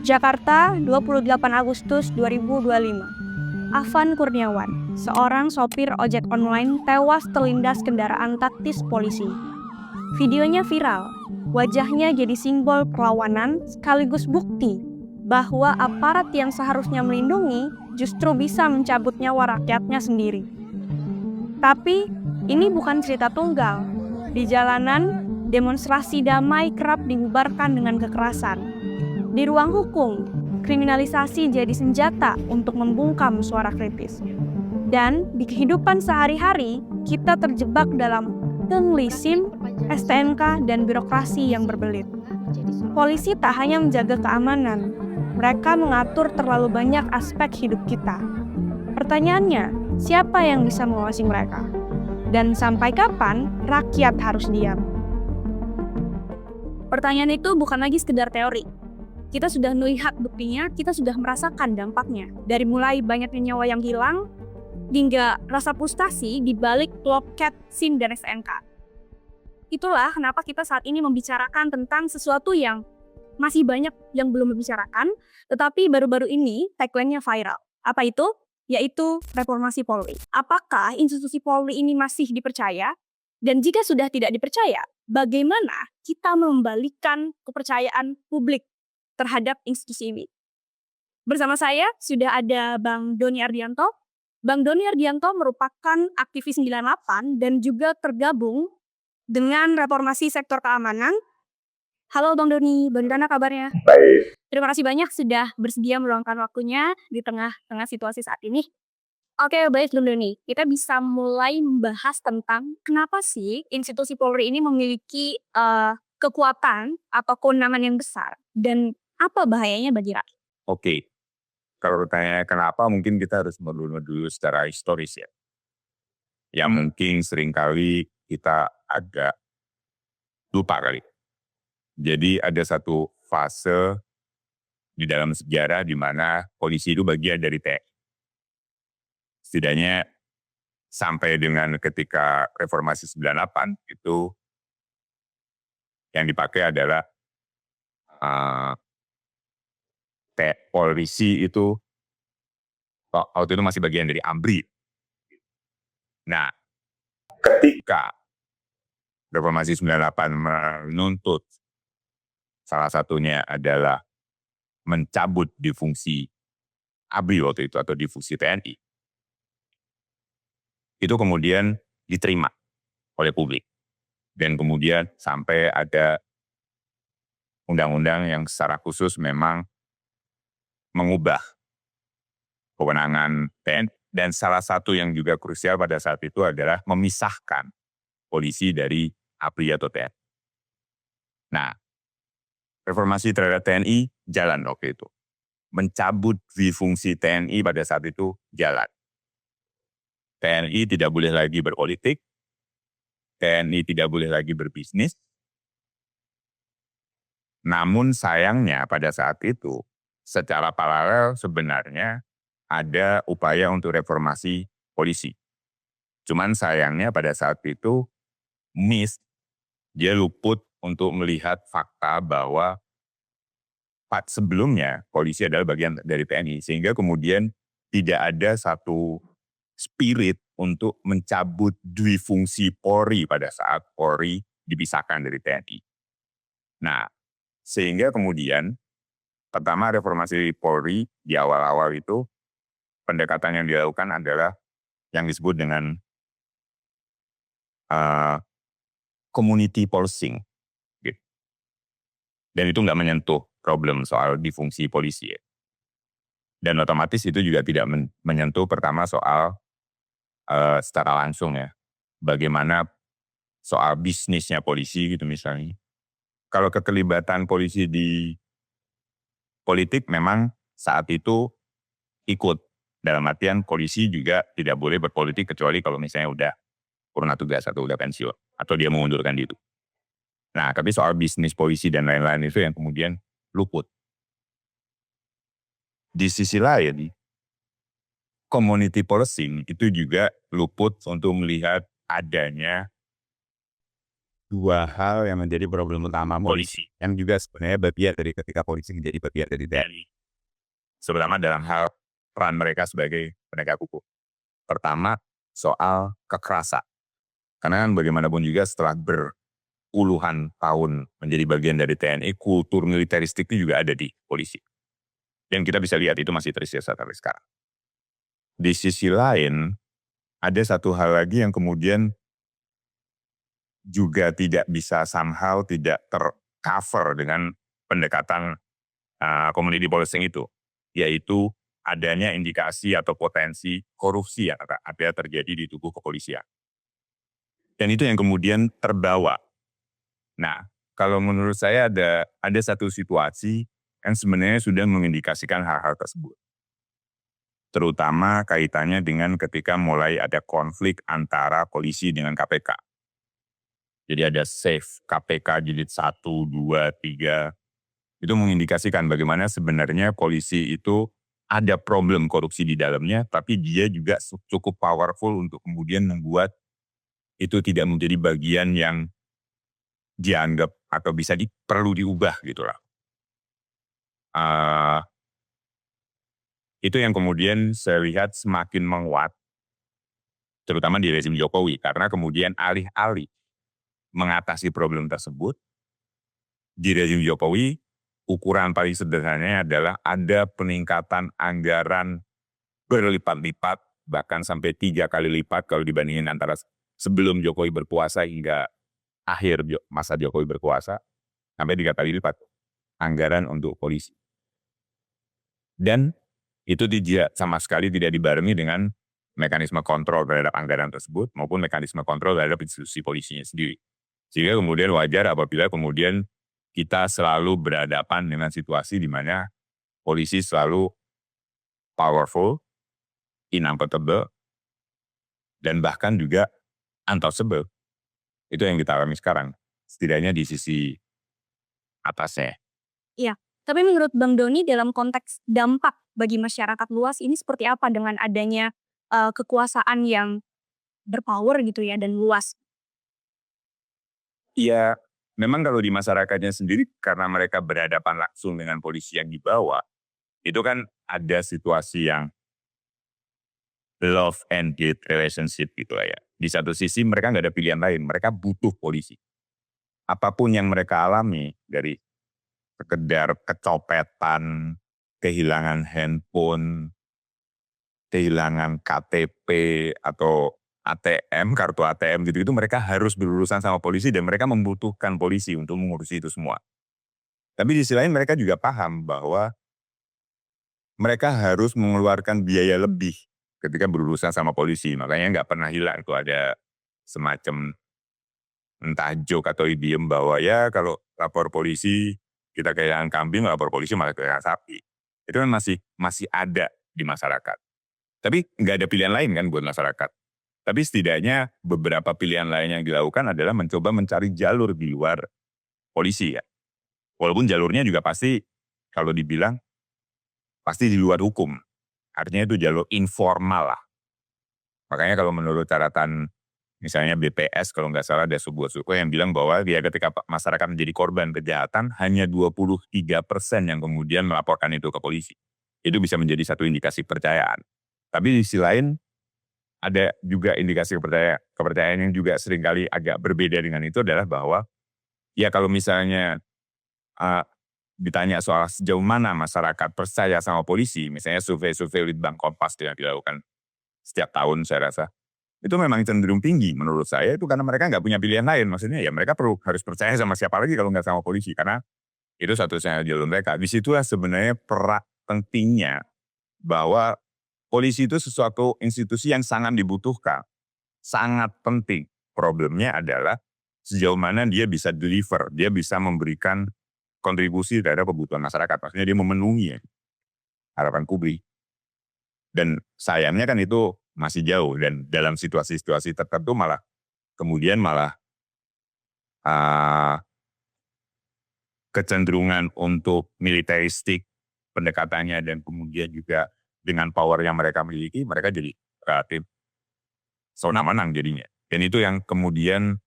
Jakarta, 28 Agustus 2025. Afan Kurniawan, seorang sopir ojek online tewas terlindas kendaraan taktis polisi. Videonya viral, wajahnya jadi simbol perlawanan sekaligus bukti bahwa aparat yang seharusnya melindungi justru bisa mencabut nyawa rakyatnya sendiri. Tapi ini bukan cerita tunggal. Di jalanan, demonstrasi damai kerap dibubarkan dengan kekerasan. Di ruang hukum, kriminalisasi jadi senjata untuk membungkam suara kritis. Dan di kehidupan sehari-hari, kita terjebak dalam lisim, STNK, dan birokrasi yang berbelit. Polisi tak hanya menjaga keamanan, mereka mengatur terlalu banyak aspek hidup kita. Pertanyaannya, siapa yang bisa mengawasi mereka? Dan sampai kapan rakyat harus diam? Pertanyaan itu bukan lagi sekedar teori. Kita sudah melihat buktinya, kita sudah merasakan dampaknya. Dari mulai banyaknya nyawa yang hilang, hingga rasa frustasi di balik loket SIM dan STNK. Itulah kenapa kita saat ini membicarakan tentang sesuatu yang masih banyak yang belum membicarakan, tetapi baru-baru ini tagline-nya viral. Apa itu? Yaitu reformasi Polri. Apakah institusi Polri ini masih dipercaya? Dan jika sudah tidak dipercaya, bagaimana kita mengembalikan kepercayaan publik terhadap institusi ini? Bersama saya sudah ada Bang Doni Ardianto. Bang Doni Ardianto merupakan aktivis 98 dan juga tergabung dengan reformasi sektor keamanan. Halo Bang Doni, bagaimana kabarnya? Baik. Terima kasih banyak sudah bersedia meluangkan waktunya di tengah-tengah situasi saat ini. Oke, baik Bang Doni. Kita bisa mulai membahas tentang kenapa sih institusi Polri ini memiliki kekuatan atau kewenangan yang besar dan apa bahayanya bagi rakyat? Oke, kalau bertanya kenapa mungkin kita harus merunut dulu secara historis ya. Yang mungkin seringkali kita agak lupa kali. Jadi ada satu fase di dalam sejarah di mana polisi itu bagian dari TNI. Setidaknya sampai dengan ketika reformasi 98 itu yang dipakai adalah polisi itu waktu itu masih bagian dari AMBRI. Nah, ketika reformasi 98 menuntut salah satunya adalah mencabut difungsi ABRI waktu itu atau difungsi TNI. Itu kemudian diterima oleh publik. Dan kemudian sampai ada undang-undang yang secara khusus memang mengubah kewenangan TNI. Dan salah satu yang juga krusial pada saat itu adalah memisahkan polisi dari ABRI atau TNI. Nah, reformasi terhadap TNI jalan waktu itu. Mencabut difungsi TNI pada saat itu jalan. TNI tidak boleh lagi berpolitik, TNI tidak boleh lagi berbisnis. Namun sayangnya pada saat itu, secara paralel sebenarnya ada upaya untuk reformasi polisi. Cuman sayangnya pada saat itu dia luput untuk melihat fakta bahwa sebelumnya polisi adalah bagian dari TNI, sehingga kemudian tidak ada satu spirit untuk mencabut difungsi Polri pada saat Polri dipisahkan dari TNI. Nah, sehingga kemudian pertama reformasi Polri di awal-awal itu pendekatan yang dilakukan adalah yang disebut dengan community policing. Gitu. Dan itu nggak menyentuh problem soal difungsi polisi ya. Dan otomatis itu juga tidak menyentuh pertama soal secara langsung ya. Bagaimana soal bisnisnya polisi gitu misalnya. Kalau keterlibatan polisi di politik memang saat itu ikut. Dalam artian polisi juga tidak boleh berpolitik kecuali kalau misalnya udah purna tugas atau udah pensiun. Atau dia mengundurkan diri. Nah, tapi soal bisnis polisi dan lain-lain itu yang kemudian luput. Di sisi lain, community policing itu juga luput untuk melihat adanya dua hal yang menjadi problem utama polisi, yang juga sebenarnya bagian dari ketika polisi menjadi bagian dari TNI. Terutama dalam hal peran mereka sebagai penegak hukum. Pertama, soal kekerasan. Karena kan bagaimanapun juga setelah berpuluhan tahun menjadi bagian dari TNI, kultur militeristik itu juga ada di polisi. Dan kita bisa lihat itu masih tersisa sampai sekarang. Di sisi lain, ada satu hal lagi yang kemudian juga tidak bisa somehow tidak tercover dengan pendekatan community policing itu, yaitu adanya indikasi atau potensi korupsi yang ada terjadi di tubuh kepolisian. Dan itu yang kemudian terbawa. Nah, kalau menurut saya ada satu situasi yang sebenarnya sudah mengindikasikan hal-hal tersebut. Terutama kaitannya dengan ketika mulai ada konflik antara polisi dengan KPK. Jadi ada SAFE KPK jilid 1, 2, 3. Itu mengindikasikan bagaimana sebenarnya polisi itu ada problem korupsi di dalamnya, tapi dia juga cukup powerful untuk kemudian membuat itu tidak menjadi bagian yang dianggap atau bisa perlu diubah gitu lah. Itu yang kemudian saya lihat semakin menguat, terutama di rezim Jokowi, karena kemudian alih-alih mengatasi problem tersebut, di rezim Jokowi ukuran paling sederhananya adalah ada peningkatan anggaran berlipat-lipat, bahkan sampai 3 kali lipat kalau dibandingin antara sebelum Jokowi berkuasa hingga akhir masa Jokowi berkuasa, sampai 3 kali lipat anggaran untuk polisi. Dan itu sama sekali tidak dibarengi dengan mekanisme kontrol terhadap anggaran tersebut maupun mekanisme kontrol terhadap institusi polisinya sendiri. Sehingga kemudian wajar apabila kemudian kita selalu berhadapan dengan situasi di mana polisi selalu powerful, inevitable, dan bahkan juga untouchable. Itu yang kita alami sekarang, setidaknya di sisi atasnya. Iya, tapi menurut Bang Doni dalam konteks dampak bagi masyarakat luas ini seperti apa dengan adanya kekuasaan yang berpower gitu ya dan luas? Iya, memang kalau di masyarakatnya sendiri karena mereka berhadapan langsung dengan polisi yang dibawa, itu kan ada situasi yang love and hate relationship gitu lah ya. Di satu sisi mereka nggak ada pilihan lain, mereka butuh polisi. Apapun yang mereka alami dari sekedar kecopetan, kehilangan handphone, kehilangan KTP atau ATM, kartu ATM gitu-gitu, mereka harus berurusan sama polisi dan mereka membutuhkan polisi untuk mengurusi itu semua. Tapi di sisi lain mereka juga paham bahwa mereka harus mengeluarkan biaya lebih ketika berurusan sama polisi. Makanya nggak pernah hilang tuh ada semacam entah joke atau idiom bahwa ya kalau lapor polisi kita kehilangan kambing, lapor polisi malah kehilangan sapi. Itu kan masih ada di masyarakat. Tapi nggak ada pilihan lain kan buat masyarakat. Tapi setidaknya beberapa pilihan lain yang dilakukan adalah mencoba mencari jalur di luar polisi ya. Walaupun jalurnya juga pasti kalau dibilang pasti di luar hukum. Artinya itu jalur informal lah. Makanya kalau menurut catatan misalnya BPS kalau nggak salah ada sebuah survei yang bilang bahwa ya ketika masyarakat menjadi korban kejahatan hanya 23% yang kemudian melaporkan itu ke polisi. Itu bisa menjadi satu indikasi kepercayaan. Tapi di sisi lain ada juga indikasi kepercayaan yang juga seringkali agak berbeda dengan itu adalah bahwa ya kalau misalnya ditanya soal sejauh mana masyarakat percaya sama polisi, misalnya survei-survei Litbang Kompas yang dilakukan setiap tahun saya rasa, itu memang cenderung tinggi menurut saya itu karena mereka nggak punya pilihan lain. Maksudnya ya mereka harus percaya sama siapa lagi kalau nggak sama polisi, karena itu satu-satunya jalur mereka. Disitulah sebenarnya peran pentingnya bahwa polisi itu sesuatu institusi yang sangat dibutuhkan, sangat penting. Problemnya adalah sejauh mana dia bisa deliver, dia bisa memberikan kontribusi terhadap kebutuhan masyarakat. Maksudnya dia memenuhi harapan publik. Dan sayangnya kan itu masih jauh dan dalam situasi-situasi tertentu malah kecenderungan untuk militeristik pendekatannya dan kemudian juga dengan power yang mereka miliki, mereka jadi relatif sewenang-wenang jadinya. Dan itu yang kemudian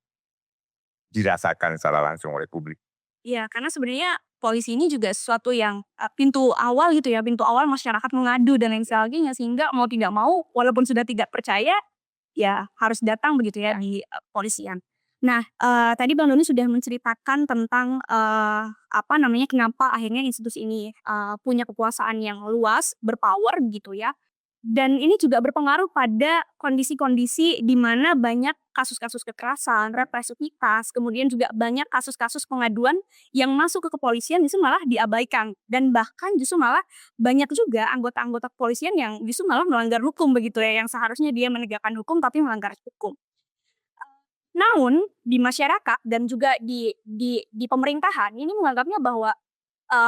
dirasakan secara langsung oleh publik. Iya, karena sebenarnya polisi ini juga sesuatu yang, pintu awal gitu ya, pintu awal masyarakat mengadu dan lain sebagainya, sehingga mau tidak mau walaupun sudah tidak percaya, ya harus datang begitu ya di, kepolisian. Nah, tadi Bang Doni sudah menceritakan tentang, apa namanya, kenapa akhirnya institusi ini, punya kekuasaan yang luas, berpower gitu ya. Dan ini juga berpengaruh pada kondisi-kondisi di mana banyak kasus-kasus kekerasan, represivitas, kemudian juga banyak kasus-kasus pengaduan yang masuk ke kepolisian justru malah diabaikan. Dan bahkan justru malah banyak juga anggota-anggota kepolisian yang justru malah melanggar hukum begitu ya, yang seharusnya dia menegakkan hukum tapi melanggar hukum. Namun di masyarakat dan juga di pemerintahan ini menganggapnya bahwa,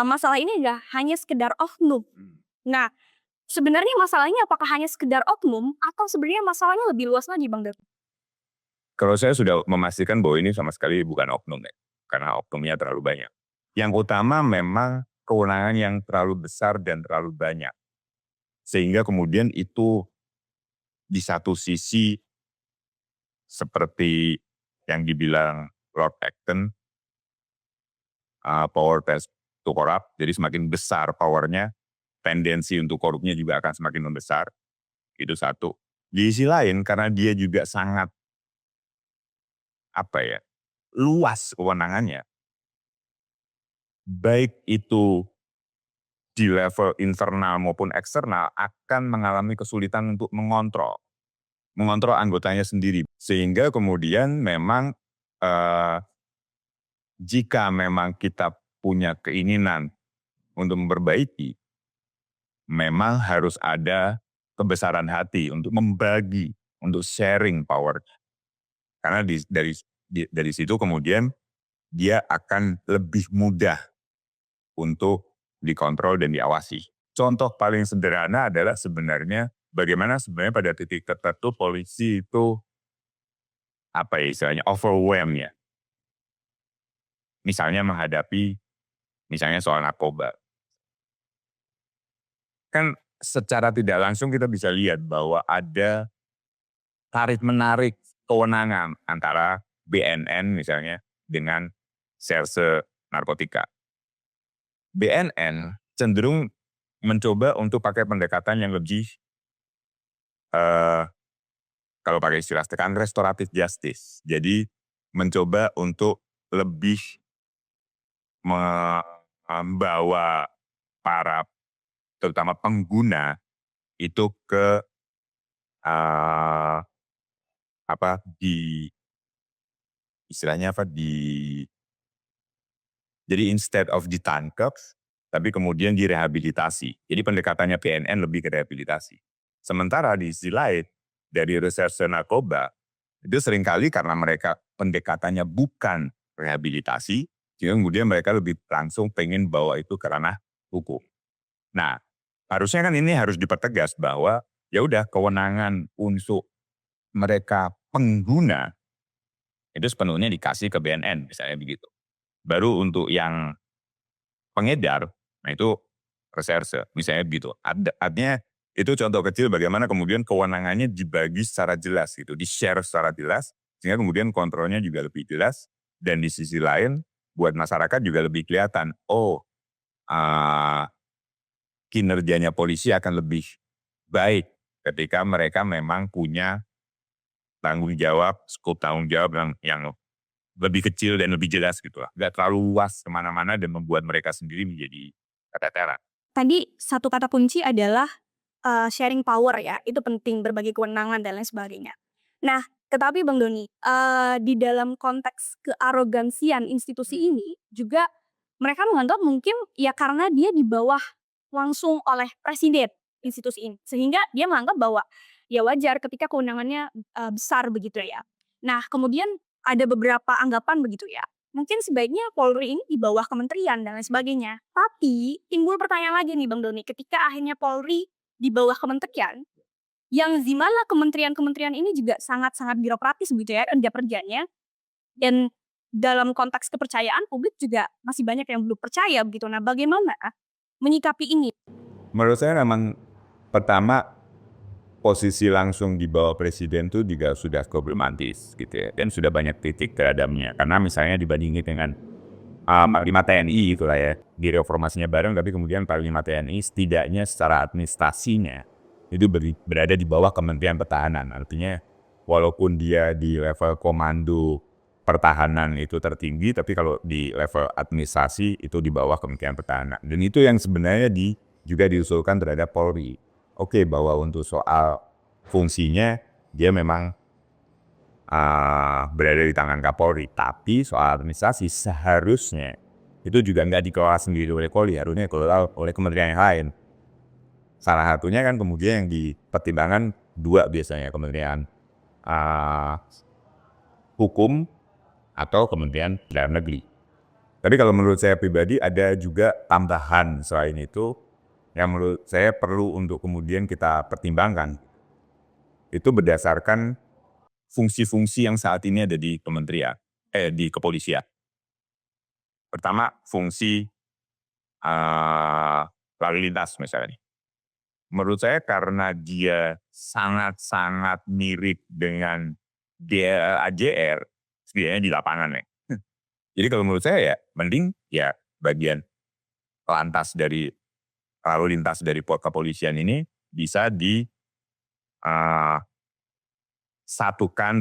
masalah ini adalah hanya sekedar oknum. Nah, sebenarnya masalahnya apakah hanya sekedar oknum atau sebenarnya masalahnya lebih luas lagi, Bang Daud? Kalau saya sudah memastikan bahwa ini sama sekali bukan oknum ya, karena oknumnya terlalu banyak. Yang utama memang kewenangan yang terlalu besar dan terlalu banyak. Sehingga kemudian itu di satu sisi seperti yang dibilang Lord Acton, power tends to corrupt, jadi semakin besar powernya, tendensi untuk korupnya juga akan semakin membesar, itu satu. Di sisi lain karena dia juga sangat, apa ya, luas kewenangannya, baik itu di level internal maupun eksternal akan mengalami kesulitan untuk mengontrol anggotanya sendiri. Sehingga kemudian memang jika memang kita punya keinginan untuk memperbaiki, memang harus ada kebesaran hati untuk membagi, untuk sharing power. Karena dari situ kemudian dia akan lebih mudah untuk dikontrol dan diawasi. Contoh paling sederhana adalah sebenarnya bagaimana sebenarnya pada titik tertentu polisi itu apa ya istilahnya overwhelmed ya. Misalnya menghadapi misalnya soal narkoba. Kan secara tidak langsung kita bisa lihat bahwa ada tarik-menarik kewenangan antara BNN misalnya dengan Serse Narkotika. BNN cenderung mencoba untuk pakai pendekatan yang lebih, kalau pakai istilah sekarang restoratif justice. Jadi mencoba untuk lebih membawa para terutama pengguna itu ke di istilahnya jadi instead of ditangkap, tapi kemudian direhabilitasi. Jadi pendekatannya PNN lebih ke rehabilitasi. Sementara di sisi lain, dari reserse narkoba, itu seringkali karena mereka pendekatannya bukan rehabilitasi, sehingga kemudian mereka lebih langsung pengen bawa itu ke ranah hukum. Nah, harusnya kan ini harus dipertegas bahwa ya udah kewenangan untuk mereka pengguna itu sepenuhnya dikasih ke BNN misalnya begitu. Baru untuk yang pengedar, nah itu reserse misalnya begitu. Artinya itu contoh kecil bagaimana kemudian kewenangannya dibagi secara jelas gitu, di-share secara jelas, sehingga kemudian kontrolnya juga lebih jelas, dan di sisi lain buat masyarakat juga lebih kelihatan, kinerjanya polisi akan lebih baik ketika mereka memang punya tanggung jawab, skop tanggung jawab yang lebih kecil dan lebih jelas gitu lah. Nggak terlalu luas kemana-mana dan membuat mereka sendiri menjadi keteteran. Tadi satu kata kunci adalah, sharing power ya, itu penting, berbagi kewenangan dan lain sebagainya. Nah, tetapi Bang Doni, di dalam konteks kearogansian institusi ini juga mereka menganggap mungkin ya karena dia di bawah langsung oleh presiden institusi ini, sehingga dia menganggap bahwa ya wajar ketika kewenangannya, besar begitu ya. Nah, kemudian ada beberapa anggapan begitu ya, mungkin sebaiknya Polri ini di bawah kementerian dan lain sebagainya. Tapi timbul pertanyaan lagi nih Bang Doni, ketika akhirnya Polri di bawah kementerian, yang di mana kementerian-kementerian ini juga sangat-sangat birokratis begitu ya kerja-kerjanya, dan dalam konteks kepercayaan publik juga masih banyak yang belum percaya begitu. Nah, bagaimana menyikapi ini? Menurut saya memang pertama posisi langsung di bawah presiden itu juga sudah problematis gitu ya. Dan sudah banyak titik terhadapnya. Karena misalnya dibandingin dengan Panglima TNI itulah ya. Di reformasinya bareng tapi kemudian Panglima TNI setidaknya secara administrasinya itu berada di bawah Kementerian Pertahanan. Artinya walaupun dia di level komando pertahanan itu tertinggi, tapi kalau di level administrasi itu di bawah Kementerian Pertahanan. Dan itu yang sebenarnya juga diusulkan terhadap Polri. Oke, bahwa untuk soal fungsinya dia memang berada di tangan Kapolri, tapi soal administrasi seharusnya itu juga nggak dikelola sendiri oleh Polri, harusnya dikelola oleh kementerian yang lain. Salah satunya kan kemudian yang dipertimbangkan dua biasanya, Kementerian Hukum atau Kementerian Dalam Negeri. Tapi kalau menurut saya pribadi ada juga tambahan selain itu yang menurut saya perlu untuk kemudian kita pertimbangkan. Itu berdasarkan fungsi-fungsi yang saat ini ada di di kepolisian. Pertama, fungsi lalu lintas misalnya. Menurut saya karena dia sangat-sangat mirip dengan DLAJR, setidaknya di lapangan ya. Jadi kalau menurut saya ya mending ya bagian lalu lintas dari kepolisian ini bisa disatukan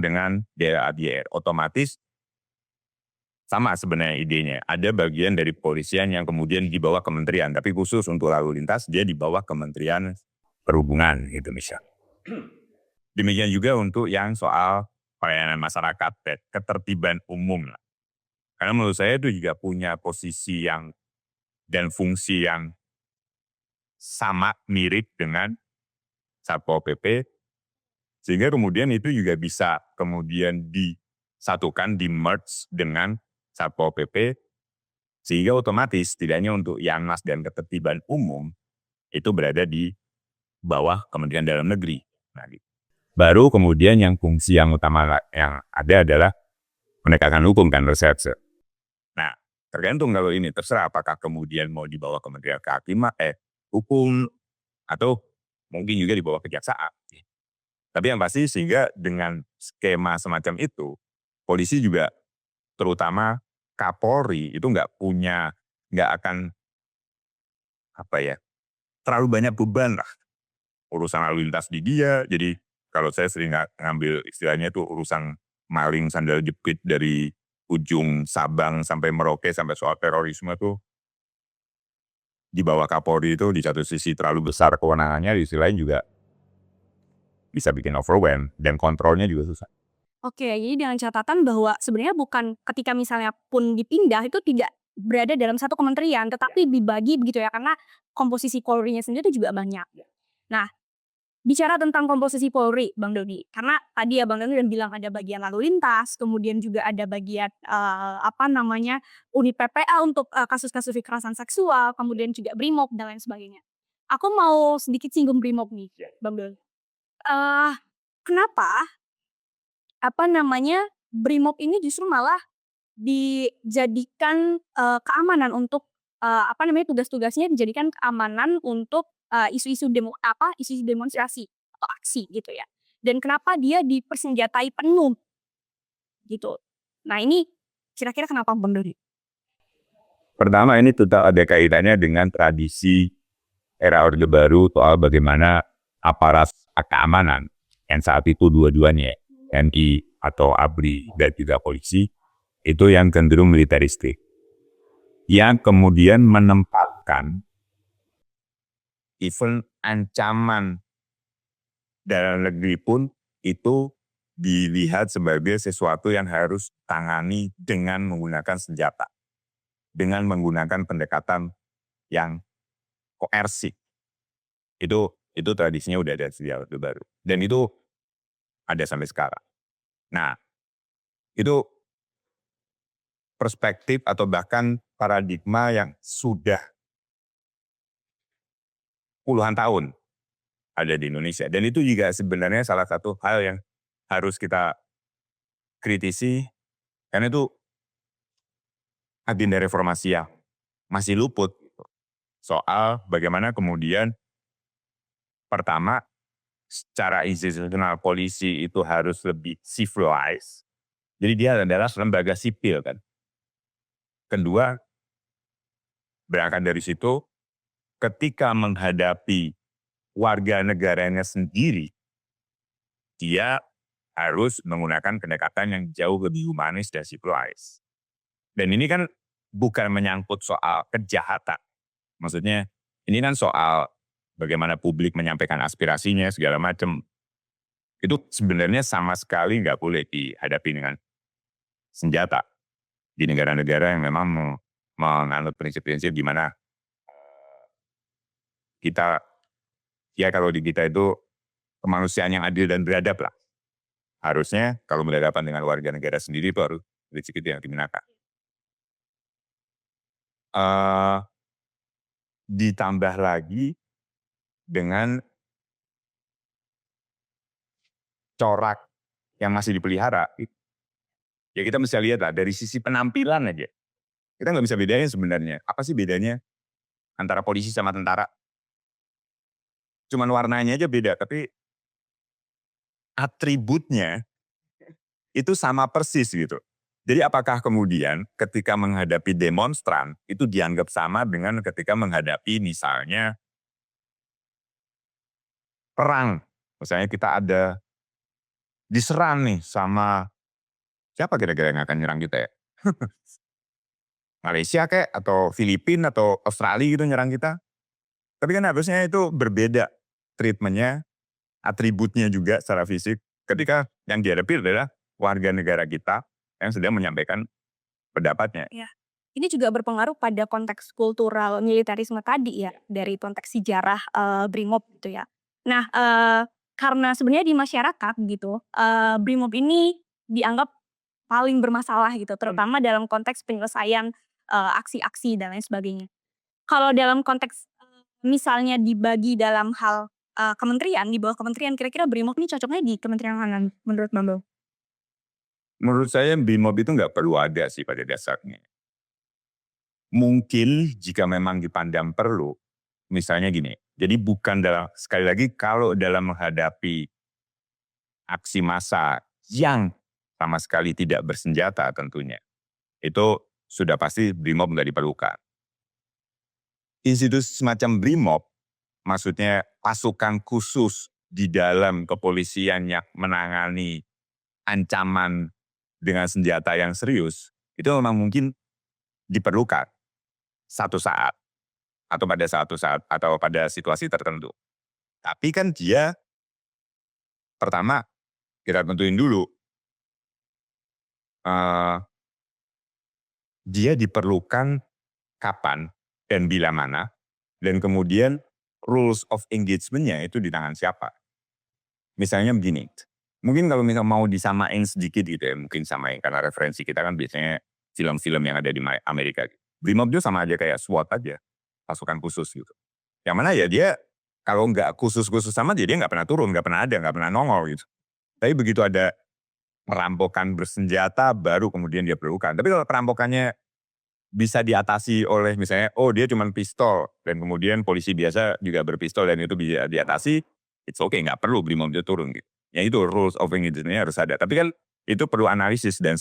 dengan DLAJR. Otomatis sama sebenarnya idenya. Ada bagian dari kepolisian yang kemudian di bawah kementerian, tapi khusus untuk lalu lintas dia di bawah Kementerian Perhubungan gitu misalnya. Demikian juga untuk yang soal pelayanan masyarakat, ketertiban umum lah. Karena menurut saya itu juga punya posisi dan fungsi yang sama mirip dengan Satpol PP, sehingga kemudian itu juga bisa kemudian disatukan, di-merge dengan Satpol PP, sehingga otomatis setidaknya untuk Yanmas dan ketertiban umum itu berada di bawah Kementerian Dalam Negeri. Nah, gitu. Baru kemudian yang fungsi yang utama yang ada adalah penegakan hukum kan, reserse. Nah, tergantung kalau ini terserah apakah kemudian mau dibawa Kementerian Hukum atau mungkin juga dibawa Kejaksaan. Tapi yang pasti sehingga dengan skema semacam itu, polisi juga terutama Kapolri itu nggak akan terlalu banyak beban lah. Urusan lalu lintas di dia, jadi kalau saya sering ngambil istilahnya itu urusan maling sandal jepit dari ujung Sabang sampai Merauke sampai soal terorisme tuh di bawah Kapolri itu di satu sisi terlalu besar kewenangannya, di sisi lain juga bisa bikin overwhelm dan kontrolnya juga susah. Oke, jadi dengan catatan bahwa sebenarnya bukan ketika misalnya pun dipindah itu tidak berada dalam satu kementerian, tetapi dibagi begitu ya, karena komposisi Polri-nya sendiri juga banyak. Nah, bicara tentang komposisi Polri, Bang Dodi, karena tadi ya Bang Dodi udah bilang ada bagian lalu lintas, kemudian juga ada bagian unit PPA untuk kasus-kasus kekerasan seksual, kemudian juga BRIMOB dan lain sebagainya. Aku mau sedikit singgung BRIMOB nih, Bang Dodi. Kenapa BRIMOB ini justru malah dijadikan keamanan untuk tugas-tugasnya dijadikan keamanan untuk isu-isu demonstrasi atau aksi gitu ya. Dan kenapa dia dipersenjatai penuh gitu. Nah, ini kira-kira kenapa Bang Dodi? Pertama, ini tetap ada kaitannya dengan tradisi era Orde Baru soal bagaimana aparat keamanan yang saat itu dua-duanya TNI atau ABRI dan juga polisi itu yang cenderung militeristik, yang kemudian menempatkan even ancaman dalam negeri pun itu dilihat sebagai sesuatu yang harus tangani dengan menggunakan senjata, dengan menggunakan pendekatan yang koersif. Itu tradisinya udah ada sejak Orde Baru dan itu ada sampai sekarang. Nah, itu perspektif atau bahkan paradigma yang sudah puluhan tahun ada di Indonesia. Dan itu juga sebenarnya salah satu hal yang harus kita kritisi, karena itu agenda reformasi yang masih luput soal bagaimana kemudian pertama secara institusional polisi itu harus lebih civilized. Jadi dia adalah lembaga sipil kan. Kedua, berangkat dari situ, ketika menghadapi warga negaranya sendiri, dia harus menggunakan pendekatan yang jauh lebih humanis dan civilized. Dan ini kan bukan menyangkut soal kejahatan. Maksudnya ini kan soal bagaimana publik menyampaikan aspirasinya segala macam. Itu sebenarnya sama sekali nggak boleh dihadapi dengan senjata di negara-negara yang memang menganut prinsip-prinsip di mana kita, ya kalau di kita itu kemanusiaan yang adil dan beradab lah. Harusnya kalau berhadapan dengan warga negara sendiri itu harus prinsip itu yang digunakan. Ditambah lagi dengan corak yang masih dipelihara, ya kita mesti lihat lah dari sisi penampilan aja. Kita nggak bisa bedain sebenarnya. Apa sih bedanya antara polisi sama tentara? Cuman warnanya aja beda, tapi atributnya itu sama persis gitu. Jadi apakah kemudian ketika menghadapi demonstran itu dianggap sama dengan ketika menghadapi misalnya perang. Misalnya kita ada diserang nih sama siapa kira-kira yang akan nyerang kita ya? Malaysia kek, atau Filipina, atau Australia gitu nyerang kita. Tapi kan harusnya itu berbeda treatmentnya, atributnya juga secara fisik. Ketika yang dihadapi adalah warga negara kita yang sedang menyampaikan pendapatnya. Ya. Ini juga berpengaruh pada konteks kultural militerisme tadi ya, dari konteks sejarah BRIMOB gitu ya. Nah, karena sebenarnya di masyarakat gitu, BRIMOB ini dianggap paling bermasalah gitu, terutama dalam konteks penyelesaian aksi-aksi dan lain sebagainya. Kalau dalam konteks misalnya dibagi dalam hal kementerian, di bawah kementerian, kira-kira BRIMOB ini cocoknya di kementerian mana menurut Bambang? Menurut saya BRIMOB itu nggak perlu ada sih pada dasarnya. Mungkin jika memang dipandang perlu, misalnya gini, jadi bukan dalam, sekali lagi kalau dalam menghadapi aksi massa yang sama sekali tidak bersenjata tentunya, itu sudah pasti BRIMOB nggak diperlukan. Institusi semacam BRIMOB, maksudnya pasukan khusus di dalam kepolisian yang menangani ancaman dengan senjata yang serius, itu memang mungkin diperlukan satu saat, atau pada satu saat, atau pada situasi tertentu. Tapi kan dia, pertama kita tentuin dulu, dia diperlukan kapan dan bila mana, dan kemudian rules of engagement-nya itu di tangan siapa. Misalnya begini, mungkin kalau misal mau disamain sedikit gitu ya, mungkin samain karena referensi kita kan biasanya film-film yang ada di Amerika. BRIMOB itu sama aja kayak SWAT aja, pasukan khusus gitu. Yang mana ya dia kalau nggak khusus-khusus sama dia nggak pernah turun, nggak pernah ada, nggak pernah nongol gitu. Tapi begitu ada perampokan bersenjata baru kemudian dia perlukan. Tapi kalau perampokannya bisa diatasi oleh misalnya, oh dia cuma pistol dan kemudian polisi biasa juga berpistol dan itu bisa diatasi, it's okay, nggak perlu BRIMOB itu turun gitu. Ya itu rules of engagement-nya harus ada. Tapi kan itu perlu analisis dan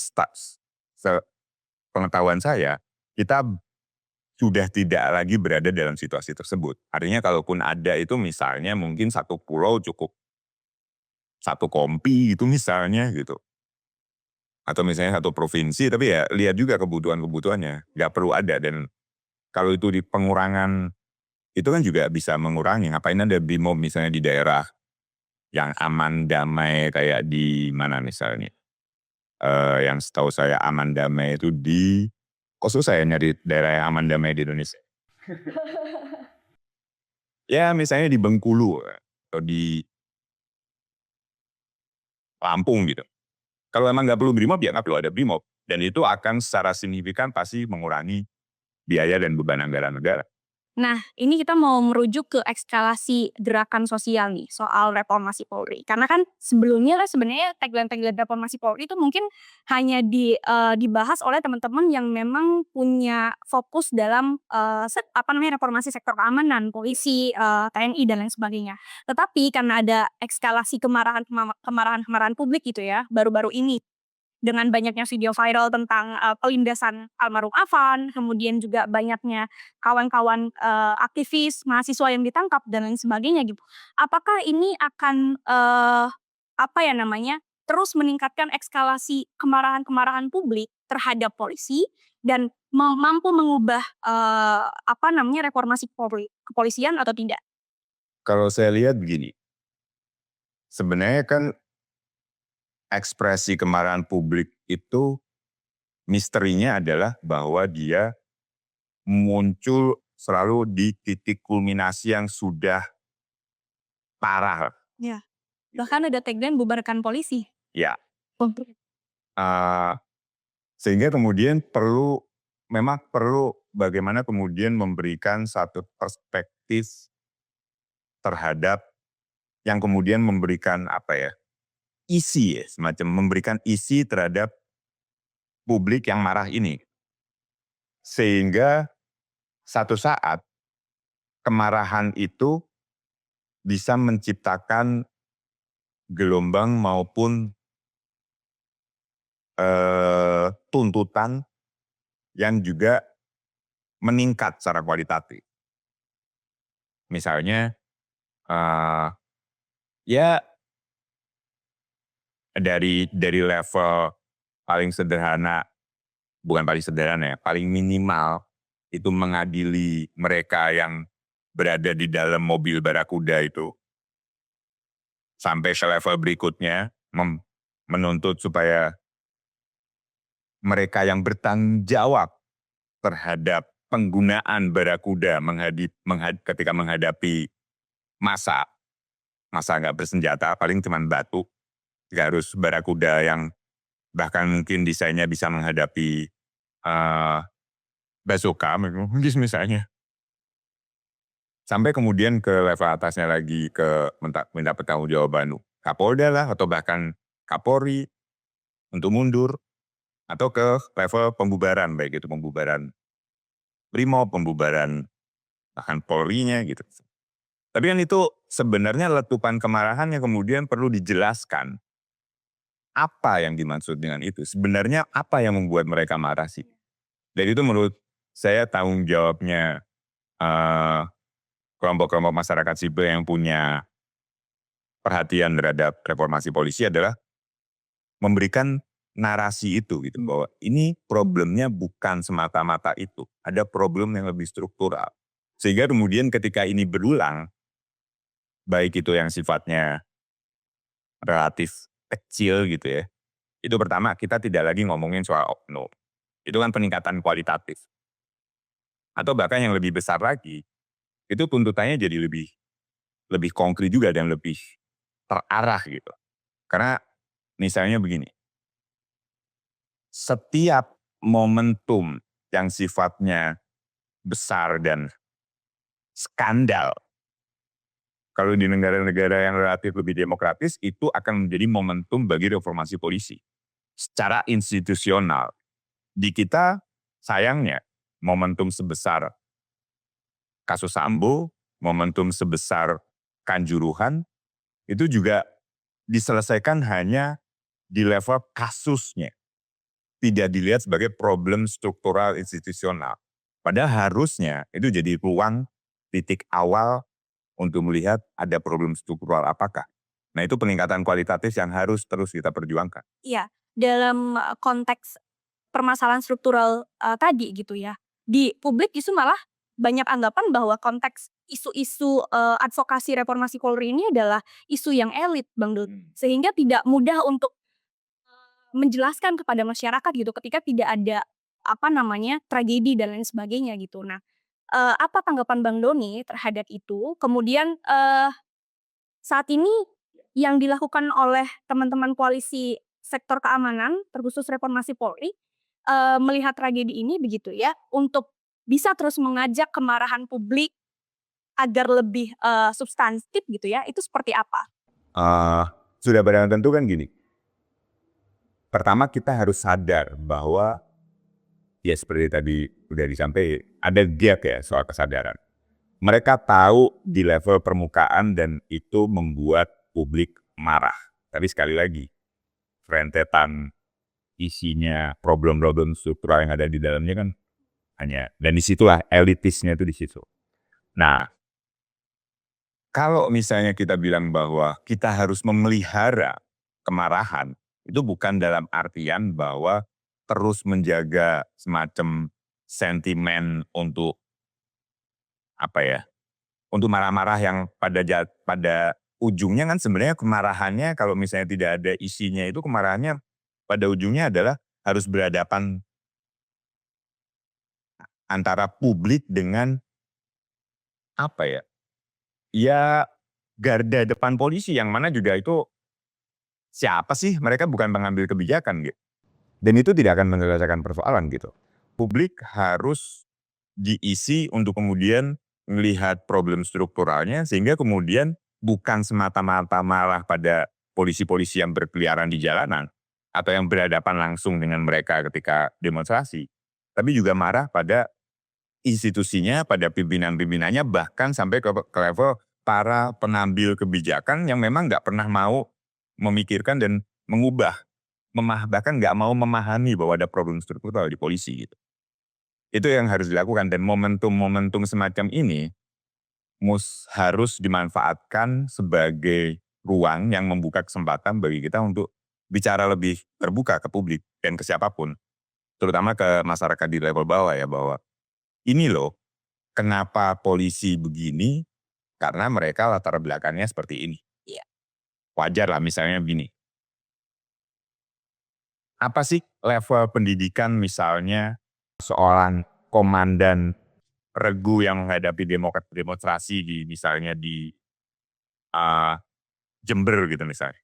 pengetahuan saya, kita sudah tidak lagi berada dalam situasi tersebut. Artinya kalaupun ada itu misalnya mungkin satu pulau cukup satu kompi gitu misalnya gitu. Atau misalnya satu provinsi, tapi ya lihat juga kebutuhan-kebutuhannya. Nggak perlu ada, dan kalau itu di pengurangan, itu kan juga bisa mengurangi. Ngapain ada BRIMOB misalnya di daerah yang aman damai kayak di mana misalnya. Yang setahu saya aman damai itu di, kok susah ya nyari daerah yang aman damai di Indonesia. Ya misalnya di Bengkulu atau di Lampung gitu. Kalau emang nggak perlu BRIMOB, ya nggak perlu ada BRIMOB. Dan itu akan secara signifikan pasti mengurangi biaya dan beban anggaran negara. Nah, ini kita mau merujuk ke ekskalasi gerakan sosial nih, soal reformasi Polri. Karena kan sebelumnya kan sebenarnya tagline-tagline reformasi Polri itu mungkin hanya dibahas oleh teman-teman yang memang punya fokus dalam, reformasi sektor keamanan, polisi, TNI dan lain sebagainya. Tetapi karena ada ekskalasi kemarahan-kemarahan publik gitu ya, baru-baru ini dengan banyaknya video viral tentang, pelindasan almarhum Afan, kemudian juga banyaknya kawan-kawan, aktivis, mahasiswa yang ditangkap dan lain sebagainya gitu. Apakah ini akan, terus meningkatkan eskalasi kemarahan-kemarahan publik terhadap polisi dan mampu mengubah, reformasi kepolisian atau tidak? Kalau saya lihat begini, sebenarnya kan ekspresi kemarahan publik itu misterinya adalah bahwa dia muncul selalu di titik kulminasi yang sudah parah. Ya, bahkan ada tagline bubarkan polisi. Ya, Untuk eee, sehingga kemudian memang perlu bagaimana kemudian memberikan satu perspektif terhadap yang kemudian memberikan isi ya, semacam memberikan isi terhadap publik yang marah ini. Sehingga satu saat kemarahan itu bisa menciptakan gelombang maupun, tuntutan yang juga meningkat secara kualitatif. Misalnya, eee, ya dari level paling sederhana, bukan paling sederhana ya, paling minimal itu mengadili mereka yang berada di dalam mobil Barakuda itu, sampai ke level berikutnya menuntut supaya mereka yang bertanggung jawab terhadap penggunaan Barakuda ketika menghadapi massa nggak bersenjata, paling cuma batu, nggak harus Barakuda yang bahkan mungkin desainnya bisa menghadapi bazooka misalnya. Sampai kemudian ke level atasnya lagi ke minta pertanggungjawaban Kapolda lah atau bahkan Kapolri untuk mundur, atau ke level pembubaran, baik itu pembubaran Brimob, pembubaran bahkan Polri-nya gitu. Tapi kan itu sebenarnya letupan kemarahan yang kemudian perlu dijelaskan. Apa yang dimaksud dengan itu? Sebenarnya apa yang membuat mereka marah sih? Dan itu menurut saya tanggung jawabnya eh, kelompok-kelompok masyarakat sipil yang punya perhatian terhadap reformasi polisi adalah memberikan narasi itu gitu, bahwa ini problemnya bukan semata-mata itu, ada problem yang lebih struktural. Sehingga kemudian ketika ini berulang, baik itu yang sifatnya relatif kecil gitu ya, itu pertama kita tidak lagi ngomongin soal oknum, itu kan peningkatan kualitatif. Atau bahkan yang lebih besar lagi, itu tuntutannya jadi lebih lebih konkret juga dan lebih terarah gitu. Karena misalnya begini, setiap momentum yang sifatnya besar dan skandal, kalau di negara-negara yang relatif lebih demokratis, itu akan menjadi momentum bagi reformasi polisi. Secara institusional. Di kita, sayangnya, momentum sebesar kasus Sambo, momentum sebesar Kanjuruhan, itu juga diselesaikan hanya di level kasusnya. Tidak dilihat sebagai problem struktural institusional. Padahal harusnya itu jadi ruang titik awal untuk melihat ada problem struktural apakah. Nah itu peningkatan kualitatif yang harus terus kita perjuangkan. Iya, dalam, konteks permasalahan struktural, tadi gitu ya, di publik justru malah banyak anggapan bahwa konteks isu-isu, advokasi reformasi Polri ini adalah isu yang elit, Bang Dut. Sehingga tidak mudah untuk, menjelaskan kepada masyarakat gitu ketika tidak ada, tragedi dan lain sebagainya gitu. Nah, apa tanggapan Bang Doni terhadap itu? Kemudian, saat ini yang dilakukan oleh teman-teman koalisi sektor keamanan, terkhusus reformasi Polri, melihat tragedi ini begitu ya, untuk bisa terus mengajak kemarahan publik agar lebih substantif gitu ya, itu seperti apa? Sudah barang tentu kan gini, pertama kita harus sadar bahwa ya seperti tadi udah disampaikan, ada gap ya soal kesadaran. Mereka tahu di level permukaan dan itu membuat publik marah. Tapi sekali lagi, rentetan isinya problem-problem struktural yang ada di dalamnya kan hanya, dan disitulah elitisnya itu di situ. Nah, kalau misalnya kita bilang bahwa kita harus memelihara kemarahan, itu bukan dalam artian bahwa terus menjaga semacam sentimen untuk apa ya, untuk marah-marah yang pada ujungnya kan sebenarnya kemarahannya kalau misalnya tidak ada isinya itu kemarahannya pada ujungnya adalah harus berhadapan antara publik dengan apa ya, ya garda depan polisi yang mana juga itu siapa sih, mereka bukan pengambil kebijakan gitu. Dan itu tidak akan menyelesaikan persoalan gitu. Publik harus diisi untuk kemudian melihat problem strukturalnya sehingga kemudian bukan semata-mata malah pada polisi-polisi yang berkeliaran di jalanan atau yang berhadapan langsung dengan mereka ketika demonstrasi, tapi juga marah pada institusinya, pada pimpinan-pimpinannya, bahkan sampai ke level para pengambil kebijakan yang memang nggak pernah mau memikirkan dan mengubah, bahkan nggak mau memahami bahwa ada problem struktural di polisi gitu. Itu yang harus dilakukan dan momentum-momentum semacam ini harus dimanfaatkan sebagai ruang yang membuka kesempatan bagi kita untuk bicara lebih terbuka ke publik dan ke siapapun, terutama ke masyarakat di level bawah ya, bahwa ini loh kenapa polisi begini, karena mereka latar belakangnya seperti ini. Iya. Wajar lah misalnya begini. Apa sih level pendidikan misalnya seorang komandan regu yang menghadapi demonstrasi di misalnya di Jember gitu misalnya.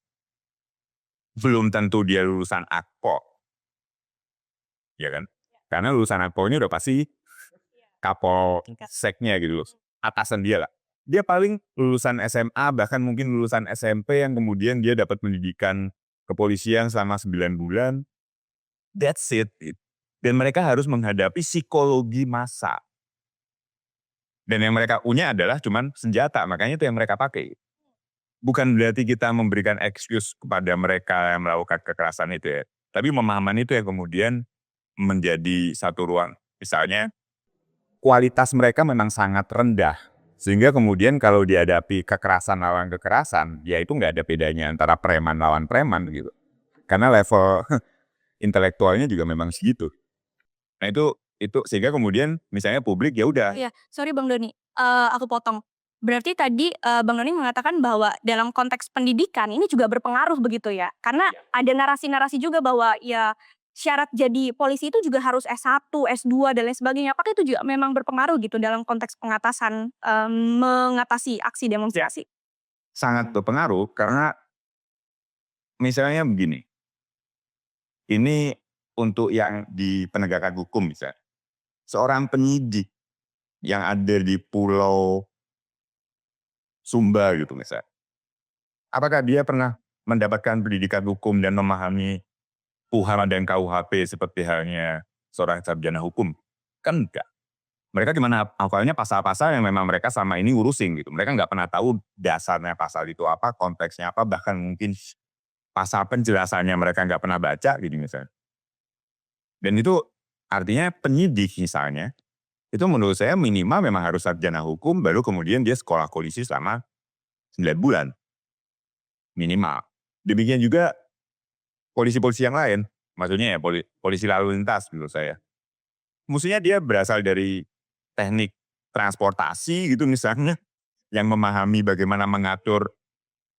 Belum tentu dia lulusan Akpol, ya kan? Karena lulusan Akpol ini udah pasti Kapolseknya gitu loh, atasan dia lah. Dia paling lulusan SMA, bahkan mungkin lulusan SMP yang kemudian dia dapat pendidikan kepolisian selama 9 bulan. That's it. Dan mereka harus menghadapi psikologi massa. Dan yang mereka punya adalah cuman senjata, makanya itu yang mereka pakai. Bukan berarti kita memberikan excuse kepada mereka yang melakukan kekerasan itu ya. Tapi pemahaman itu yang kemudian menjadi satu ruang. Misalnya, kualitas mereka memang sangat rendah. Sehingga kemudian kalau dihadapi kekerasan lawan kekerasan, ya itu nggak ada bedanya antara preman lawan preman gitu. Karena level intelektualnya juga memang segitu. Nah itu sehingga kemudian misalnya publik ya udah. Iya, sorry Bang Doni, aku potong. Berarti tadi, Bang Doni mengatakan bahwa dalam konteks pendidikan ini juga berpengaruh begitu ya? Karena ada narasi-narasi juga bahwa ya syarat jadi polisi itu juga harus S1, S2 dan lain sebagainya. Apakah itu juga memang berpengaruh gitu dalam konteks pengatasan, mengatasi aksi demonstrasi? Sangat berpengaruh karena misalnya begini, ini untuk yang di penegakan hukum misalnya. Seorang penyidik yang ada di Pulau Sumba gitu misalnya. Apakah dia pernah mendapatkan pendidikan hukum dan memahami KUHP dan KUHP seperti halnya seorang sarjana hukum? Kan enggak. Mereka gimana hafalnya pasal-pasal yang memang mereka sama ini urusin gitu. Mereka nggak pernah tahu dasarnya pasal itu apa, konteksnya apa, bahkan mungkin pasal penjelasannya mereka nggak pernah baca gitu misalnya. Dan itu artinya penyidik misalnya, itu menurut saya minimal memang harus sarjana hukum, baru kemudian dia sekolah polisi selama 9 bulan. Minimal. Demikian juga polisi-polisi yang lain, maksudnya ya polisi lalu lintas menurut saya. Maksudnya dia berasal dari teknik transportasi gitu misalnya, yang memahami bagaimana mengatur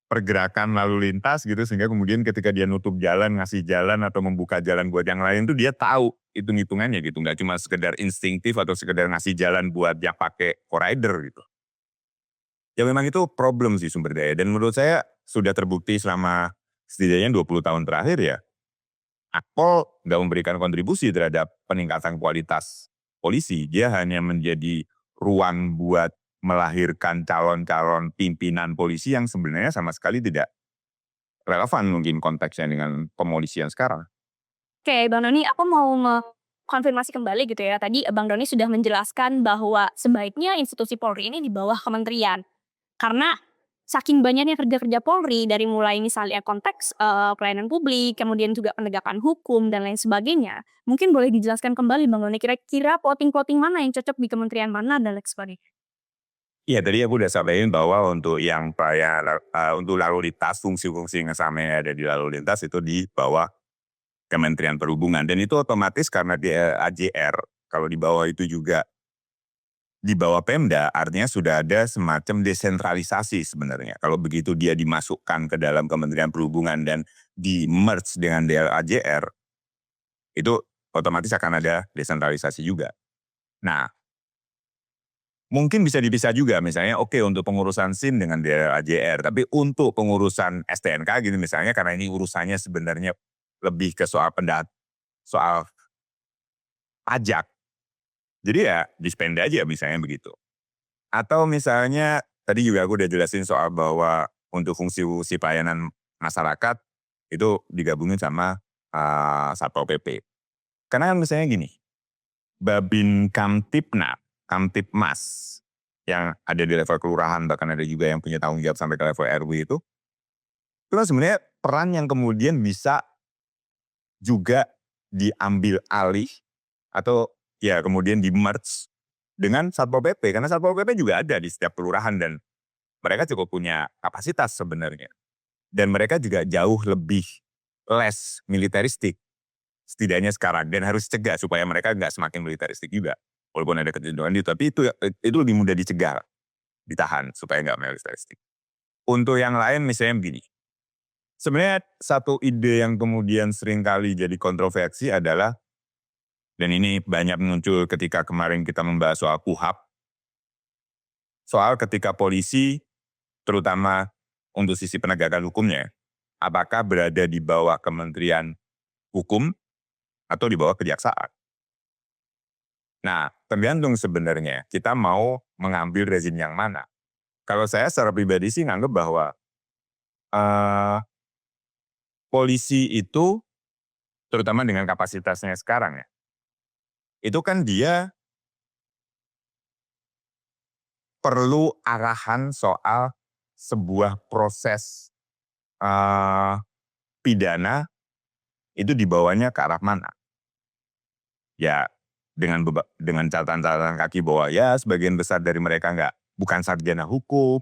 pergerakan lalu lintas gitu, sehingga kemudian ketika dia nutup jalan, ngasih jalan atau membuka jalan buat yang lain tuh dia tahu hitung-hitungannya gitu, nggak cuma sekedar instingtif atau sekedar ngasih jalan buat yang pakai co-rider gitu. Ya memang itu problem sih sumber daya, dan menurut saya sudah terbukti selama setidaknya 20 tahun terakhir ya, Akpol nggak memberikan kontribusi terhadap peningkatan kualitas polisi. Dia hanya menjadi ruang buat melahirkan calon-calon pimpinan polisi yang sebenarnya sama sekali tidak relevan mungkin konteksnya dengan pemolisian sekarang. Oke, Bang Doni, aku mau konfirmasi kembali gitu ya. Tadi Bang Doni sudah menjelaskan bahwa sebaiknya institusi Polri ini di bawah kementerian. Karena saking banyaknya kerja-kerja Polri dari mulai misalnya konteks pelayanan publik, kemudian juga penegakan hukum dan lain sebagainya. Mungkin boleh dijelaskan kembali Bang Doni, kira-kira plotting-plotting mana yang cocok di kementerian mana dan lain sebagainya. Iya, tadi aku udah sampaikan bahwa untuk yang untuk lalu lintas, fungsi-fungsi yang sama yang ada di lalu lintas itu di bawah Kementerian Perhubungan. Dan itu otomatis karena di AJR, kalau di bawah itu juga di bawah Pemda, artinya sudah ada semacam desentralisasi sebenarnya. Kalau begitu dia dimasukkan ke dalam Kementerian Perhubungan dan di-merge dengan AJR, itu otomatis akan ada desentralisasi juga. Nah, mungkin bisa dipisah juga, misalnya oke untuk pengurusan SIM dengan daerah AJR, tapi untuk pengurusan STNK gitu misalnya, karena ini urusannya sebenarnya lebih ke soal soal pajak. Jadi ya dispend aja misalnya begitu. Atau misalnya tadi juga aku udah jelasin soal bahwa untuk fungsi-fungsi pelayanan masyarakat itu digabungin sama Satpol PP. Karena kan misalnya gini, Babin Kamtipmas yang ada di level kelurahan, bahkan ada juga yang punya tanggung jawab sampai ke level RW itu kan sebenarnya peran yang kemudian bisa juga diambil alih atau ya kemudian di-merge dengan Satpol PP. Karena Satpol PP juga ada di setiap kelurahan dan mereka cukup punya kapasitas sebenarnya. Dan mereka juga jauh lebih less militeristik setidaknya sekarang. Dan harus cegah supaya mereka nggak semakin militeristik juga. Walaupun ada kecenderungan itu, tapi itu lebih mudah dicegah, ditahan supaya nggak militeristik. Untuk yang lain misalnya begini, sebenarnya satu ide yang kemudian seringkali jadi kontroversi adalah, dan ini banyak muncul ketika kemarin kita membahas soal KUHP, soal ketika polisi, terutama untuk sisi penegakan hukumnya, apakah berada di bawah Kementerian Hukum atau di bawah Kejaksaan. Nah, tergantung sebenarnya kita mau mengambil rezim yang mana. Kalau saya secara pribadi sih nganggap bahwa polisi itu, terutama dengan kapasitasnya sekarang ya, itu kan dia perlu arahan soal sebuah proses pidana itu dibawanya ke arah mana. Ya dengan catatan-catatan kaki bahwa ya sebagian besar dari mereka bukan sarjana hukum,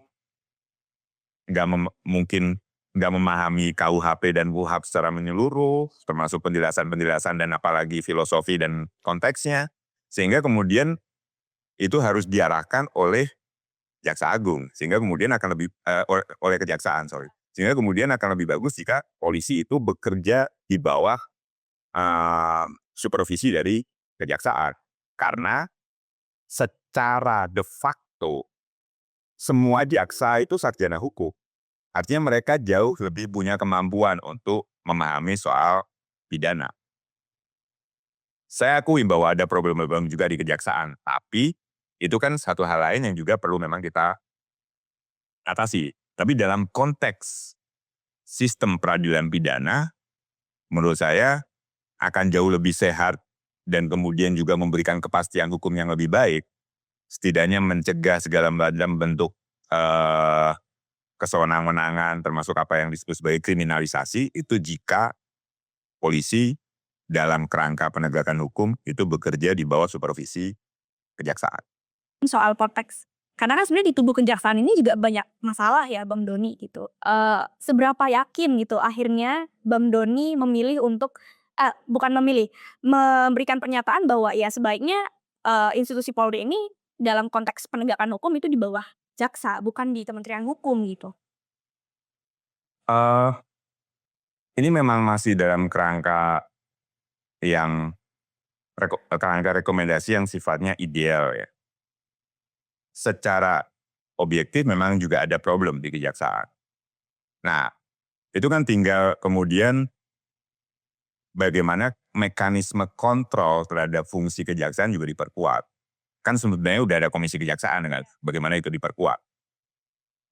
mungkin nggak memahami KUHP dan KUHP secara menyeluruh, termasuk penjelasan-penjelasan dan apalagi filosofi dan konteksnya, sehingga kemudian itu harus diarahkan oleh Jaksa Agung, sehingga kemudian akan lebih oleh Kejaksaan, sehingga kemudian akan lebih bagus jika polisi itu bekerja di bawah supervisi dari Kejaksaan, karena secara de facto semua jaksa itu sarjana hukum. Artinya mereka jauh lebih punya kemampuan untuk memahami soal pidana. Saya akui bahwa ada problem-problem juga di kejaksaan, tapi itu kan satu hal lain yang juga perlu memang kita atasi. Tapi dalam konteks sistem peradilan pidana, menurut saya akan jauh lebih sehat dan kemudian juga memberikan kepastian hukum yang lebih baik, setidaknya mencegah segala macam bentuk kesewenang-wenangan, termasuk apa yang disebut sebagai kriminalisasi, itu jika polisi dalam kerangka penegakan hukum itu bekerja di bawah supervisi kejaksaan. Soal konteks, karena kan sebenarnya di tubuh kejaksaan ini juga banyak masalah ya Bang Doni gitu. Seberapa yakin gitu akhirnya Bang Doni memilih untuk bukan memilih, memberikan pernyataan bahwa ya sebaiknya institusi Polri ini dalam konteks penegakan hukum itu di bawah jaksa, bukan di Kementerian Hukum gitu. Ini memang masih dalam kerangka rekomendasi yang sifatnya ideal ya. Secara objektif memang juga ada problem di kejaksaan. Nah, itu kan tinggal kemudian bagaimana mekanisme kontrol terhadap fungsi kejaksaan juga diperkuat. Kan sebenarnya udah ada komisi kejaksaan dengan bagaimana itu diperkuat.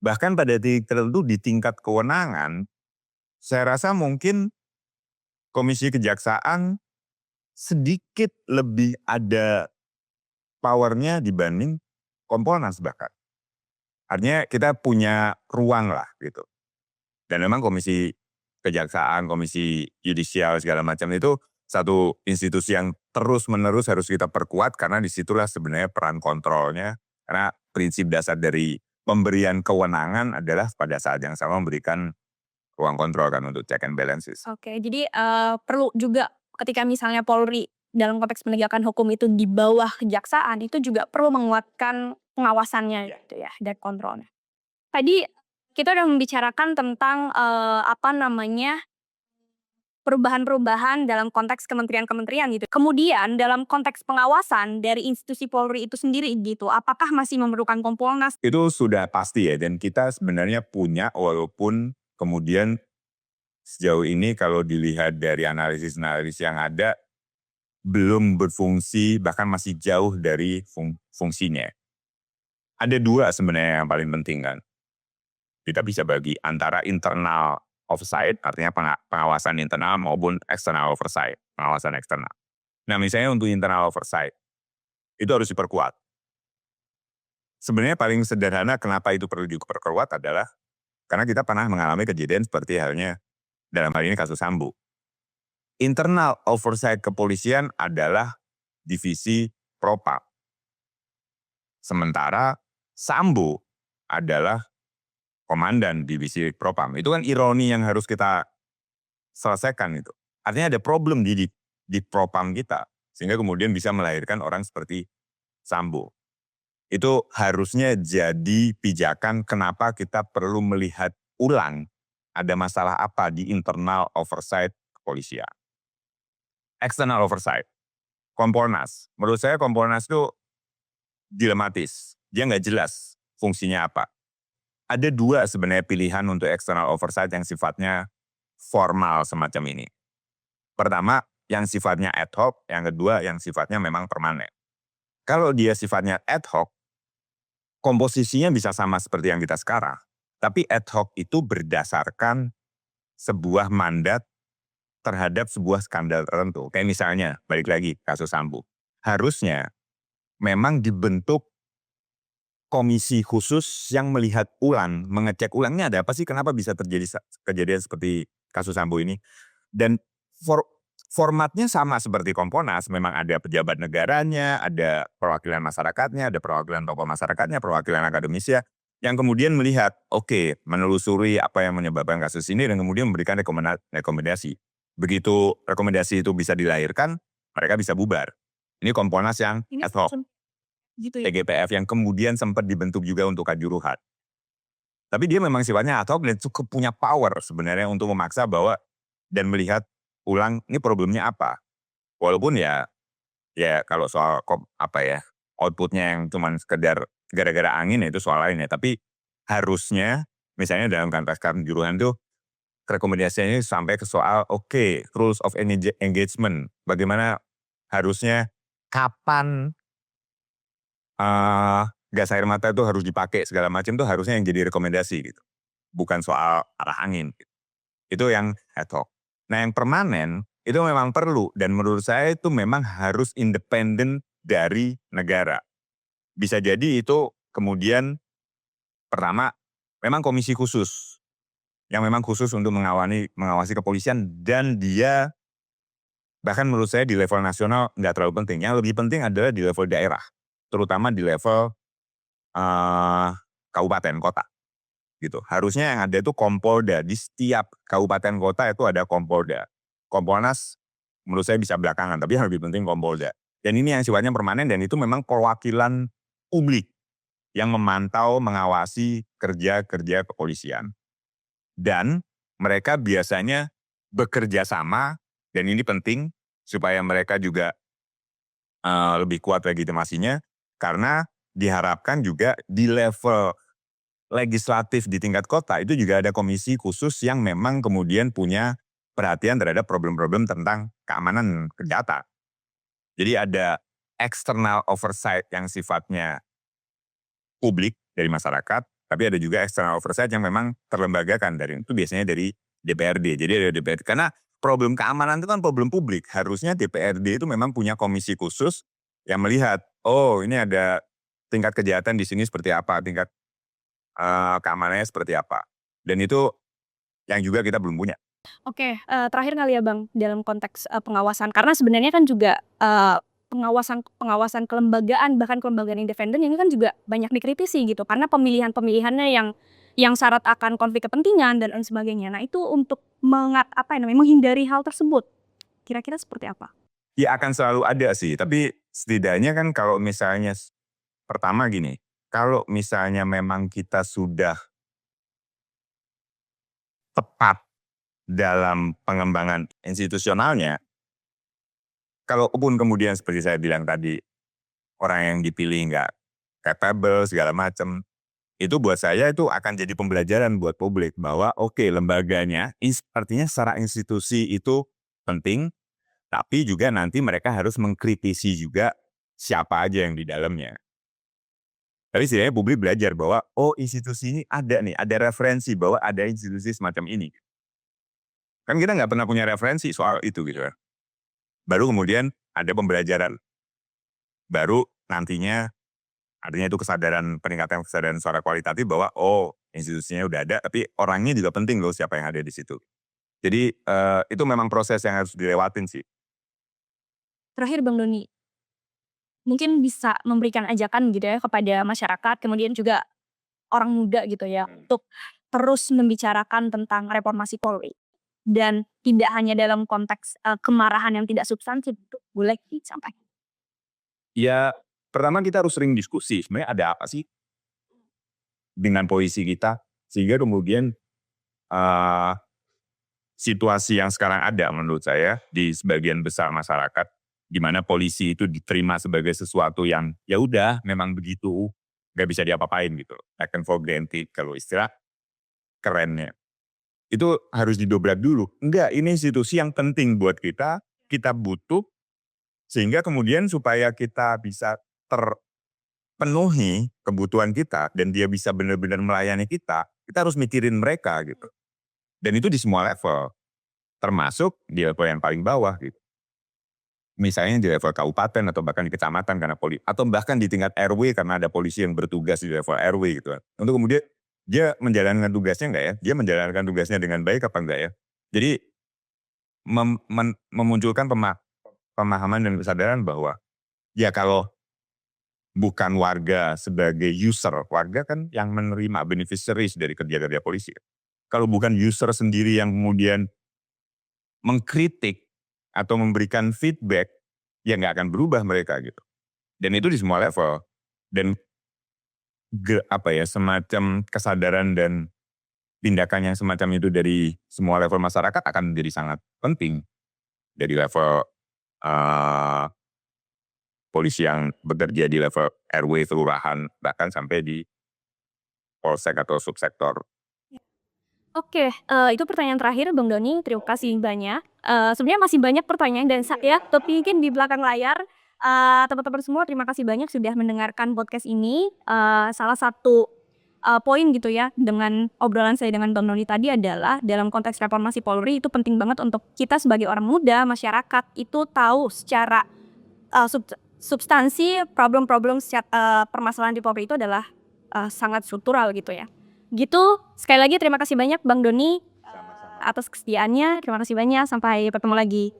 Bahkan pada titik tertentu di tingkat kewenangan, saya rasa mungkin komisi kejaksaan sedikit lebih ada powernya dibanding Kompolnas bahkan. Artinya kita punya ruang lah gitu. Dan memang komisi kejaksaan, komisi yudisial segala macam itu satu institusi yang terus-menerus harus kita perkuat karena disitulah sebenarnya peran kontrolnya. Karena prinsip dasar dari pemberian kewenangan adalah pada saat yang sama memberikan ruang kontrol kan untuk check and balances. Oke, jadi perlu juga ketika misalnya Polri dalam konteks penegakan hukum itu di bawah kejaksaan, itu juga perlu menguatkan pengawasannya gitu ya, dan kontrolnya. Tadi kita udah membicarakan tentang perubahan-perubahan dalam konteks kementerian-kementerian gitu. Kemudian dalam konteks pengawasan dari institusi Polri itu sendiri gitu, apakah masih memerlukan Kompolnas? Itu sudah pasti ya, dan kita sebenarnya punya walaupun kemudian sejauh ini kalau dilihat dari analisis-analisis yang ada, belum berfungsi bahkan masih jauh dari fungsinya. Ada dua sebenarnya yang paling penting kan. Kita bisa bagi antara internal oversight, artinya pengawasan internal maupun external oversight, pengawasan eksternal. Nah misalnya untuk internal oversight, itu harus diperkuat. Sebenarnya paling sederhana kenapa itu perlu diperkuat adalah karena kita pernah mengalami kejadian seperti halnya dalam hal ini kasus Sambo. Internal oversight kepolisian adalah divisi Propam. Sementara Sambo adalah komandan divisi Propam. Itu kan ironi yang harus kita selesaikan itu. Artinya ada problem di Propam kita. Sehingga kemudian bisa melahirkan orang seperti Sambo. Itu harusnya jadi pijakan kenapa kita perlu melihat ulang ada masalah apa di internal oversight kepolisian. External oversight. Kompolnas. Menurut saya Kompolnas itu dilematis. Dia nggak jelas fungsinya apa. Ada dua sebenarnya pilihan untuk external oversight yang sifatnya formal semacam ini. Pertama, yang sifatnya ad hoc, yang kedua yang sifatnya memang permanen. Kalau dia sifatnya ad hoc, komposisinya bisa sama seperti yang kita sekarang. Tapi ad hoc itu berdasarkan sebuah mandat terhadap sebuah skandal tertentu. Kayak misalnya, balik lagi kasus Sambo. Harusnya memang dibentuk komisi khusus yang melihat ulang, mengecek ulangnya ada apa sih, kenapa bisa terjadi kejadian seperti kasus Sambo ini. Dan formatnya sama seperti Kompolnas, memang ada pejabat negaranya, ada perwakilan masyarakatnya, ada perwakilan tokoh masyarakatnya, perwakilan akademisnya, yang kemudian melihat, oke, menelusuri apa yang menyebabkan kasus ini dan kemudian memberikan rekomendasi. Begitu rekomendasi itu bisa dilahirkan, mereka bisa bubar. Ini Kompolnas yang ad hoc. Gitu ya. TGPF yang kemudian sempat dibentuk juga untuk Kanjuruhan. Tapi dia memang sifatnya ad hoc dan cukup punya power sebenarnya untuk memaksa bahwa dan melihat ulang ini problemnya apa. Walaupun ya kalau soal outputnya yang cuma sekedar gara-gara angin ya itu soal lain ya. Tapi harusnya misalnya dalam konteks Kanjuruhan itu rekomendasinya sampai ke soal rules of engagement. Bagaimana harusnya kapan gas air mata itu harus dipakai segala macam itu harusnya yang jadi rekomendasi gitu. Bukan soal arah angin. Gitu. Itu yang ad hoc. Nah yang permanen itu memang perlu dan menurut saya itu memang harus independen dari negara. Bisa jadi itu kemudian pertama memang komisi khusus yang memang khusus untuk mengawasi kepolisian dan dia bahkan menurut saya di level nasional nggak terlalu penting. Yang lebih penting adalah di level daerah. Terutama di level kabupaten kota gitu. Harusnya yang ada itu Kompolda, di setiap kabupaten kota itu ada Kompolda. Kompolnas menurut saya bisa belakangan, tapi yang lebih penting Kompolda. Dan ini yang sifatnya permanen dan itu memang perwakilan publik yang memantau, mengawasi kerja-kerja kepolisian. Dan mereka biasanya bekerja sama dan ini penting supaya mereka juga lebih kuat legitimasinya. Karena diharapkan juga di level legislatif di tingkat kota itu juga ada komisi khusus yang memang kemudian punya perhatian terhadap problem-problem tentang keamanan data. Jadi ada external oversight yang sifatnya publik dari masyarakat, tapi ada juga external oversight yang memang terlembagakan itu biasanya dari DPRD. Jadi ada DPRD karena problem keamanan itu kan problem publik. Harusnya DPRD itu memang punya komisi khusus yang melihat, oh ini ada tingkat kejahatan di sini seperti apa, tingkat keamanannya seperti apa. Dan itu yang juga kita belum punya. Oke, terakhir kali ya Bang, dalam konteks, pengawasan. Karena sebenarnya kan juga, pengawasan kelembagaan, bahkan kelembagaan independen ini kan juga banyak dikritisi gitu, karena pemilihannya yang syarat akan konflik kepentingan dan lain sebagainya. Nah itu untuk menghindari hal tersebut, kira-kira seperti apa? Ya akan selalu ada sih, tapi setidaknya kan kalau misalnya pertama gini, kalau misalnya memang kita sudah tepat dalam pengembangan institusionalnya, kalaupun kemudian seperti saya bilang tadi, orang yang dipilih nggak capable segala macam, itu buat saya itu akan jadi pembelajaran buat publik bahwa oke, lembaganya, artinya secara institusi itu penting, tapi juga nanti mereka harus mengkritisi juga siapa aja yang di dalamnya. Tapi setidaknya publik belajar bahwa oh institusi ini ada nih, ada referensi bahwa ada institusi semacam ini. Kan kita nggak pernah punya referensi soal itu gitu kan. Baru kemudian ada pembelajaran. Baru nantinya artinya itu peningkatan kesadaran secara kualitatif bahwa oh institusinya udah ada, tapi orangnya juga penting loh siapa yang ada di situ. Jadi itu memang proses yang harus dilewatin sih. Terakhir Bang Doni, mungkin bisa memberikan ajakan gitu ya kepada masyarakat, kemudian juga orang muda gitu ya, untuk terus membicarakan tentang reformasi Polri. Dan tidak hanya dalam konteks, kemarahan yang tidak substantif, itu boleh disampaikan. Ya pertama kita harus sering diskusi, sebenarnya ada apa sih dengan polisi kita, sehingga kemudian situasi yang sekarang ada menurut saya di sebagian besar masyarakat, di mana polisi itu diterima sebagai sesuatu yang ya udah memang begitu, nggak bisa diapa-apain gitu, taken for granted kalau istilah kerennya. Itu harus didobrak dulu. Enggak, ini institusi yang penting buat kita butuh, sehingga kemudian supaya kita bisa terpenuhi kebutuhan kita dan dia bisa benar-benar melayani kita harus mikirin mereka gitu. Dan itu di semua level, termasuk di level yang paling bawah gitu. Misalnya di level kabupaten atau bahkan di kecamatan karena atau bahkan di tingkat RW karena ada polisi yang bertugas di level RW gitu kan. Untuk kemudian dia menjalankan tugasnya enggak ya? Dia menjalankan tugasnya dengan baik apa enggak ya? Jadi memunculkan pemahaman dan kesadaran bahwa ya kalau bukan warga sebagai user, warga kan yang menerima beneficiaries dari kerja-kerja polisi. Kalau bukan user sendiri yang kemudian mengkritik atau memberikan feedback, ya nggak akan berubah mereka gitu. Dan itu di semua level. Dan semacam kesadaran dan tindakan yang semacam itu dari semua level masyarakat akan menjadi sangat penting. Dari level polisi yang bekerja di level RW, kelurahan, bahkan sampai di polsek atau subsektor. Oke, itu pertanyaan terakhir Bang Doni, terima kasih banyak. Sebenarnya masih banyak pertanyaan dan saya tapi mungkin di belakang layar. Teman-teman semua terima kasih banyak sudah mendengarkan podcast ini. Salah satu, poin gitu ya dengan obrolan saya dengan Bang Doni tadi adalah dalam konteks reformasi Polri itu penting banget untuk kita sebagai orang muda, masyarakat itu tahu secara, substansi problem-problem permasalahan di Polri itu adalah, sangat struktural gitu ya. Gitu, sekali lagi terima kasih banyak Bang Doni, atas kesediaannya, terima kasih banyak, sampai bertemu lagi.